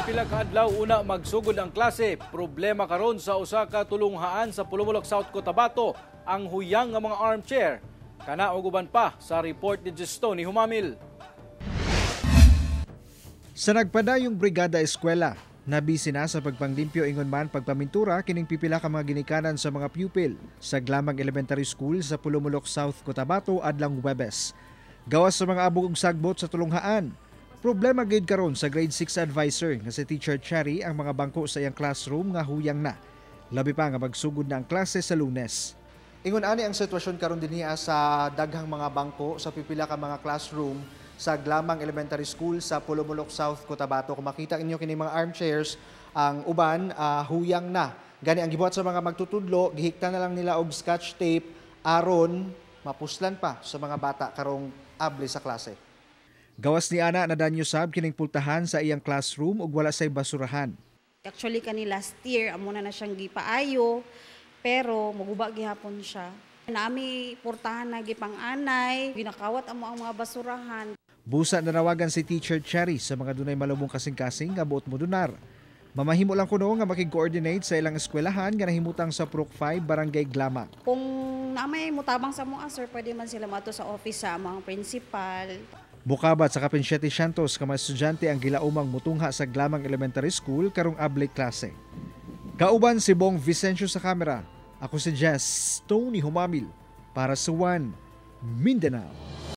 Pipila ka adlaw una magsugod ang klase. Problema karon sa usa ka tulunghaan sa Pulumulok, South Cotabato ang huyang nga mga armchair. Kana og uban pa sa report ni Gestoni Humamil. Sa nagpadayong Brigada Eskwela, nabisi na sa pagpanglimpyo ingon man pagpamintura kining pipila ka mga ginikanan sa mga pupil sa Glamang Elementary School sa Pulumulok, South Cotabato adlang Huwebes. Gawas sa mga abog ug sagbot sa tulunghaan. Problema gid karon sa grade 6 advisor nga si Teacher Cherry ang mga bangko sa iyang classroom nga huyang na. Labi pa nga magsugod na ang klase sa Lunes. Ingon ani ang sitwasyon karon dinhi sa daghang mga bangko sa pipila ka mga classroom sa Glamang Elementary School sa Pulumulok, South Cotabato. Kung makita inyo kini mga armchairs, ang uban huyang na. Gani ang gibuhat sa mga magtutudlo, gihikta na lang nila og scotch tape aron mapuslan pa sa mga bata karong abli sa klase. Gawas ni ana na danyo sab kining pultahan sa iyang classroom ug wala say basurahan. Actually kani last year amo na siyang gipaayo pero maguba gihapon siya. Nami portahan na gipang-anay, ginakawat amo ang mga basurahan. Busa na nawagan si Teacher Cherry sa mga dunay malumong kasing-kasing nga buot modunar. Mamahimo lang kuno nga makig-coordinate sa ilang eskwelahan nga nahimutang sa Prok 5 Barangay Glamang. Kung namay mutabang sa mga sir, pwede man sila mato sa office sa mga principal. Bukabat sa kapin 700 ka mga estudyante ang gilaumang mutungha sa Glamang Elementary School karong abli klase. Kauban si Bong Vicencio sa kamera. Ako si Jess Tony Humamil para sa One Mindanao.